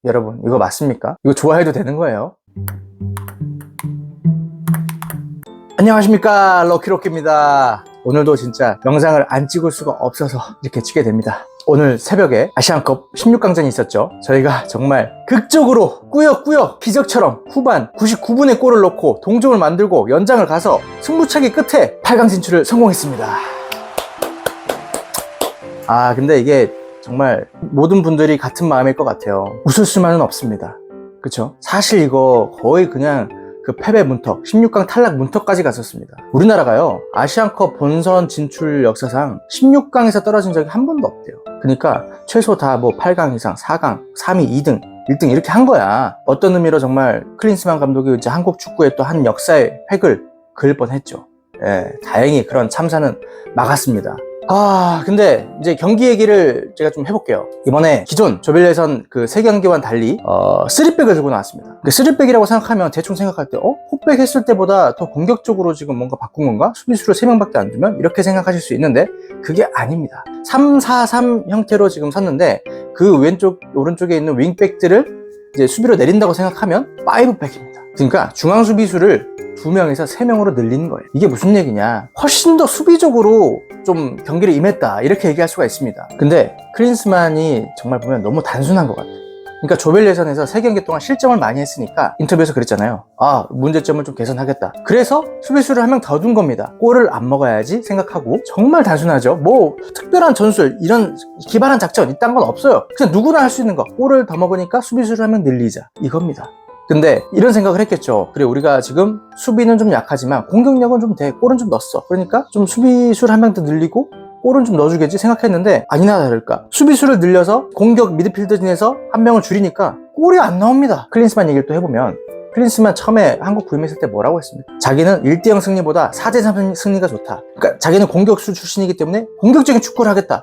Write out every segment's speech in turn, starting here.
여러분 이거 맞습니까? 이거 좋아해도 되는 거예요? 안녕하십니까, 럭키로키입니다. 오늘도 진짜 영상을 안 찍을 수가 없어서 이렇게 찍게 됩니다. 오늘 새벽에 아시안컵 16강전이 있었죠. 저희가 정말 극적으로 꾸역꾸역 기적처럼 후반 99분에 골을 넣고 동점을 만들고 연장을 가서 승부차기 끝에 8강 진출을 성공했습니다. 근데 이게 정말 모든 분들이 같은 마음일 것 같아요. 웃을 수만은 없습니다. 그쵸? 사실 이거 거의 그냥 그 패배 문턱, 16강 탈락 문턱까지 갔었습니다. 우리나라가요, 아시안컵 본선 진출 역사상 16강에서 떨어진 적이 한 번도 없대요. 그러니까 최소 다 뭐 8강 이상, 4강, 3위, 2등, 1등 이렇게 한 거야. 어떤 의미로 정말 클린스만 감독이 이제 한국 축구에 또 한 역사의 획을 그을 뻔했죠. 다행히 그런 참사는 막았습니다. 근데 이제 경기 얘기를 제가 좀 해볼게요. 이번에 기존 조별예선 그 3경기와는 달리 3백을 들고 나왔습니다. 3백이라고 생각하면 대충 생각할 때 포백 했을 때보다 더 공격적으로 지금 뭔가 바꾼 건가? 수비수를 3명밖에 안 두면? 이렇게 생각하실 수 있는데 그게 아닙니다. 3-4-3 형태로 지금 섰는데 그 왼쪽 오른쪽에 있는 윙백들을 이제 수비로 내린다고 생각하면 5백입니다. 그러니까 중앙 수비수를 2명에서 3명으로 늘리는 거예요. 이게 무슨 얘기냐, 훨씬 더 수비적으로 좀 경기를 임했다 이렇게 얘기할 수가 있습니다. 근데 클린스만이 정말 보면 너무 단순한 것 같아요. 그러니까 조별예선에서 3경기 동안 실점을 많이 했으니까 인터뷰에서 그랬잖아요. 문제점을 좀 개선하겠다. 그래서 수비수를 한 명 더 둔 겁니다. 골을 안 먹어야지 생각하고. 정말 단순하죠. 뭐 특별한 전술, 이런 기발한 작전 이딴 건 없어요. 그냥 누구나 할 수 있는 거. 골을 더 먹으니까 수비수를 한 명 늘리자, 이겁니다. 근데 이런 생각을 했겠죠. 그래, 우리가 지금 수비는 좀 약하지만 공격력은 좀 돼, 골은 좀 넣었어. 그러니까 좀 수비수를 한 명 더 늘리고 골은 좀 넣어주겠지 생각했는데 아니나 다를까, 수비수를 늘려서 공격 미드필더진에서 한 명을 줄이니까 골이 안 나옵니다. 클린스만 얘기를 또 해보면, 클린스만 처음에 한국 부임했을 때 뭐라고 했습니까? 자기는 1대0 승리보다 4대3 승리가 좋다. 그러니까 자기는 공격수 출신이기 때문에 공격적인 축구를 하겠다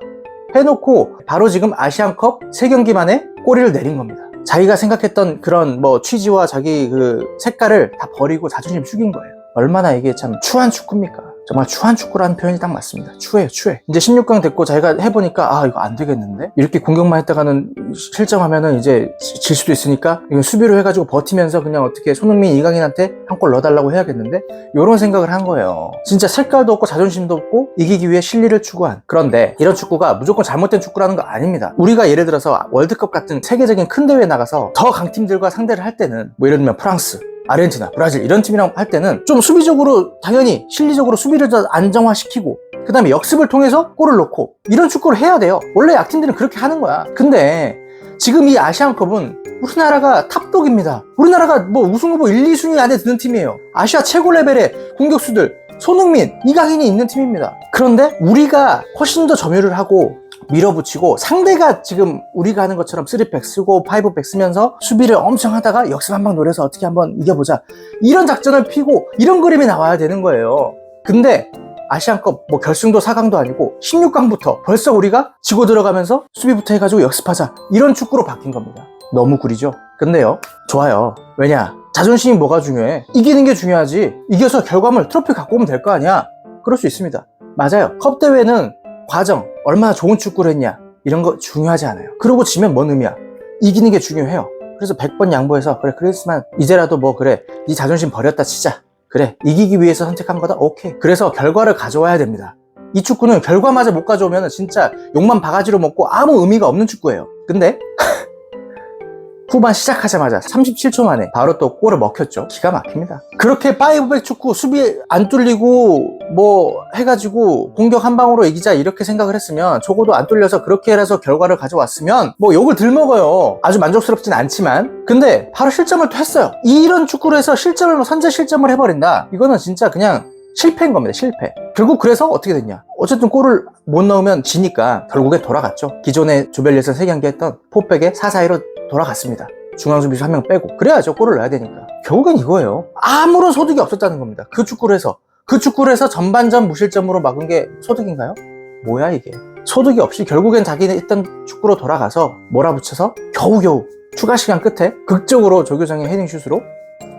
해놓고 바로 지금 아시안컵 3경기 만에 꼬리를 내린 겁니다. 자기가 생각했던 그런 뭐 취지와 자기 그 색깔을 다 버리고 자존심 숙인 거예요. 얼마나 이게 참 추한 축구입니까? 정말 추한 축구라는 표현이 딱 맞습니다. 추해요, 추해. 이제 16강 됐고 자기가 해보니까 이거 안 되겠는데? 이렇게 공격만 했다가는 실점하면은 이제 질 수도 있으니까 이거 수비로 해가지고 버티면서 그냥 어떻게 손흥민, 이강인한테 한 골 넣어달라고 해야겠는데? 이런 생각을 한 거예요. 진짜 색깔도 없고 자존심도 없고 이기기 위해 실리를 추구한. 그런데 이런 축구가 무조건 잘못된 축구라는 거 아닙니다. 우리가 예를 들어서 월드컵 같은 세계적인 큰 대회에 나가서 더 강팀들과 상대를 할 때는 뭐 예를 들면 프랑스, 아르헨티나, 브라질 이런 팀이랑 할 때는 좀 수비적으로, 당연히 실리적으로 수비를 더 안정화시키고 그 다음에 역습을 통해서 골을 넣고 이런 축구를 해야 돼요. 원래 약팀들은 그렇게 하는 거야. 근데 지금 이 아시안컵은 우리나라가 탑독입니다. 우리나라가 뭐 우승 후보 1, 2순위 안에 드는 팀이에요. 아시아 최고 레벨의 공격수들 손흥민, 이강인이 있는 팀입니다. 그런데 우리가 훨씬 더 점유를 하고 밀어붙이고, 상대가 지금 우리가 하는 것처럼 3백 쓰고 5백 쓰면서 수비를 엄청 하다가 역습 한 방 노려서 어떻게 한번 이겨보자, 이런 작전을 피고 이런 그림이 나와야 되는 거예요. 근데 아시안컵 뭐 결승도 4강도 아니고 16강부터 벌써 우리가 지고 들어가면서 수비부터 해가지고 역습하자, 이런 축구로 바뀐 겁니다. 너무 구리죠? 근데요, 좋아요. 왜냐? 자존심이 뭐가 중요해? 이기는 게 중요하지. 이겨서 결과물, 트로피 갖고 오면 될 거 아니야. 그럴 수 있습니다. 맞아요. 컵 대회는 과정, 얼마나 좋은 축구를 했냐, 이런 거 중요하지 않아요. 그러고 지면 뭔 의미야? 이기는 게 중요해요. 그래서 100번 양보해서, 그래 클린스만 이제라도 뭐 그래 네 자존심 버렸다 치자, 그래 이기기 위해서 선택한 거다, 오케이. 그래서 결과를 가져와야 됩니다. 이 축구는 결과마저 못 가져오면 진짜 욕만 바가지로 먹고 아무 의미가 없는 축구예요. 근데 후반 시작하자마자 37초 만에 바로 또 골을 먹혔죠. 기가 막힙니다. 그렇게 5백 축구, 수비 안 뚫리고 뭐 해가지고 공격 한 방으로 이기자 이렇게 생각을 했으면, 적어도 안 뚫려서 그렇게 해서 결과를 가져왔으면 뭐 욕을 들 먹어요. 아주 만족스럽진 않지만. 근데 바로 실점을 또 했어요. 이런 축구를 해서 실점을, 뭐 선제 실점을 해버린다, 이거는 진짜 그냥 실패인 겁니다. 실패. 결국 그래서 어떻게 됐냐, 어쨌든 골을 못 넣으면 지니까 결국에 돌아갔죠. 기존에 조별예선 3경기 했던 포백에 4-4-2로 돌아갔습니다. 중앙 수비수 한 명 빼고. 그래야죠, 골을 넣어야 되니까. 결국엔 이거예요. 아무런 소득이 없었다는 겁니다. 그 축구를 해서 전반전 무실점으로 막은 게 소득인가요? 뭐야 이게. 소득이 없이 결국엔 자기네 했던 축구로 돌아가서 몰아붙여서 겨우겨우 추가 시간 끝에 극적으로 조규성의 헤딩슛으로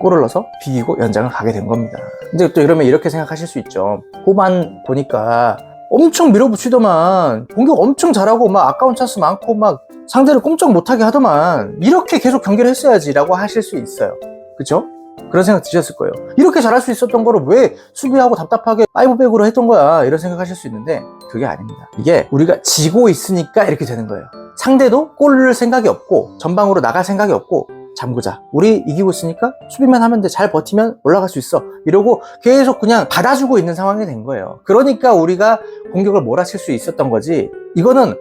골을 넣어서 비기고 연장을 가게 된 겁니다. 근데 또 이러면 이렇게 생각하실 수 있죠. 후반 보니까 엄청 밀어붙이더만, 공격 엄청 잘하고 막 아까운 찬스 많고 막 상대를 꼼짝 못하게 하더만, 이렇게 계속 경기를 했어야지 라고 하실 수 있어요. 그쵸? 그런 생각 드셨을 거예요. 이렇게 잘할 수 있었던 거를 왜 수비하고 답답하게 5백으로 했던 거야, 이런 생각 하실 수 있는데 그게 아닙니다. 이게 우리가 지고 있으니까 이렇게 되는 거예요. 상대도 골 넣을 생각이 없고 전방으로 나갈 생각이 없고, 잠그자, 우리 이기고 있으니까 수비만 하면 돼, 잘 버티면 올라갈 수 있어, 이러고 계속 그냥 받아주고 있는 상황이 된 거예요. 그러니까 우리가 공격을 몰아칠 수 있었던 거지, 이거는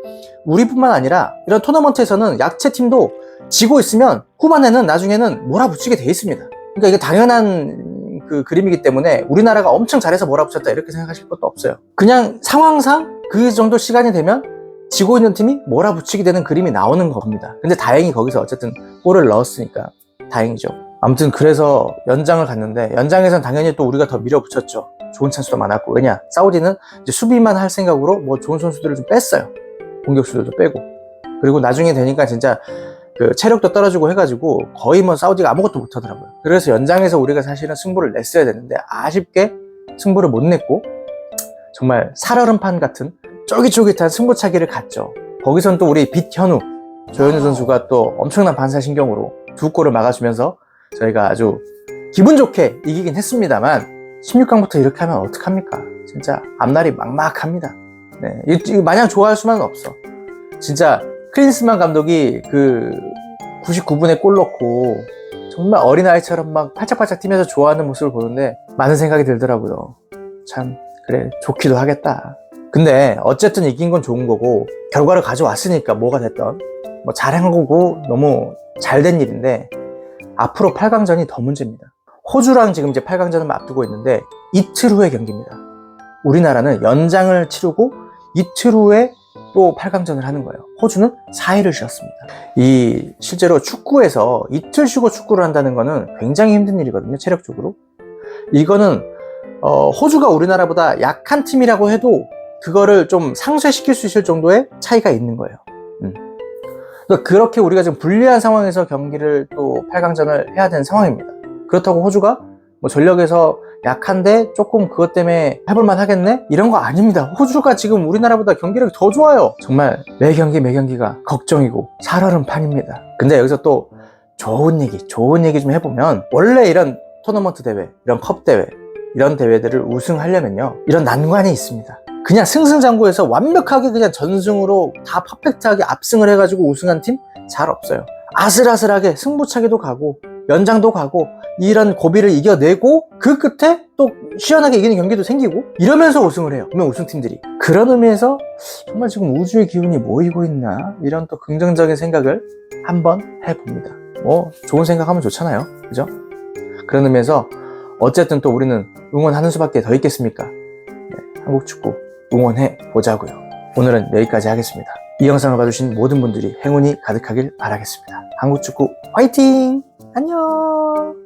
우리뿐만 아니라 이런 토너먼트에서는 약체 팀도 지고 있으면 후반에는 나중에는 몰아붙이게 돼 있습니다. 그러니까 이게 당연한 그 그림이기 때문에 우리나라가 엄청 잘해서 몰아붙였다 이렇게 생각하실 것도 없어요. 그냥 상황상 그 정도 시간이 되면 지고 있는 팀이 몰아붙이게 되는 그림이 나오는 겁니다. 근데 다행히 거기서 어쨌든 골을 넣었으니까 다행이죠. 아무튼 그래서 연장을 갔는데, 연장에선 당연히 또 우리가 더 밀어붙였죠. 좋은 찬스도 많았고. 왜냐, 사우디는 이제 수비만 할 생각으로 뭐 좋은 선수들을 좀 뺐어요. 공격수들도 빼고. 그리고 나중에 되니까 진짜 그 체력도 떨어지고 해가지고 거의 뭐 사우디가 아무것도 못하더라고요. 그래서 연장에서 우리가 사실은 승부를 냈어야 되는데 아쉽게 승부를 못 냈고, 정말 살얼음판 같은 쫄깃쫄깃한 승부차기를 갔죠. 거기선 또 우리 빛현우, 조현우 선수가 또 엄청난 반사신경으로 2골을 막아주면서 저희가 아주 기분 좋게 이기긴 했습니다만, 16강부터 이렇게 하면 어떡합니까? 진짜 앞날이 막막합니다. 네, 이거 마냥 좋아할 수만은 없어. 진짜 크린스만 감독이 그 99분에 골 넣고 정말 어린아이처럼 막 팔짝팔짝 뛰면서 좋아하는 모습을 보는데 많은 생각이 들더라고요. 참, 그래, 좋기도 하겠다. 근데 어쨌든 이긴 건 좋은 거고, 결과를 가져왔으니까 뭐가 됐던 뭐 잘한 거고 너무 잘된 일인데, 앞으로 8강전이 더 문제입니다. 호주랑 지금 이제 8강전을 앞두고 있는데 이틀 후의 경기입니다. 우리나라는 연장을 치르고 이틀 후에 또 8강전을 하는 거예요. 호주는 4일을 쉬었습니다. 이 실제로 축구에서 이틀 쉬고 축구를 한다는 거는 굉장히 힘든 일이거든요, 체력적으로. 이거는 호주가 우리나라보다 약한 팀이라고 해도 그거를 좀 상쇄시킬 수 있을 정도의 차이가 있는 거예요. 그러니까 그렇게 우리가 지금 불리한 상황에서 경기를 또 8강전을 해야 되는 상황입니다. 그렇다고 호주가 뭐 전력에서 약한데 조금 그것 때문에 해볼만 하겠네? 이런 거 아닙니다. 호주가 지금 우리나라보다 경기력이 더 좋아요. 정말 매 경기가 걱정이고 살얼음판입니다. 근데 여기서 또 좋은 얘기 좀 해보면, 원래 이런 토너먼트 대회, 이런 컵 대회, 이런 대회들을 우승하려면요, 이런 난관이 있습니다. 그냥 승승장구해서 완벽하게 그냥 전승으로 다 퍼펙트하게 압승을 해가지고 우승한 팀 잘 없어요. 아슬아슬하게 승부차기도 가고 연장도 가고 이런 고비를 이겨내고 그 끝에 또 시원하게 이기는 경기도 생기고 이러면서 우승을 해요, 분명 우승팀들이. 그런 의미에서 정말 지금 우주의 기운이 모이고 있나, 이런 또 긍정적인 생각을 한번 해봅니다. 뭐 좋은 생각하면 좋잖아요, 그죠? 그런 의미에서 어쨌든 또 우리는 응원하는 수밖에 더 있겠습니까? 네, 한국 축구 응원해 보자고요. 오늘은 여기까지 하겠습니다. 이 영상을 봐주신 모든 분들이 행운이 가득하길 바라겠습니다. 한국 축구 화이팅! 안녕!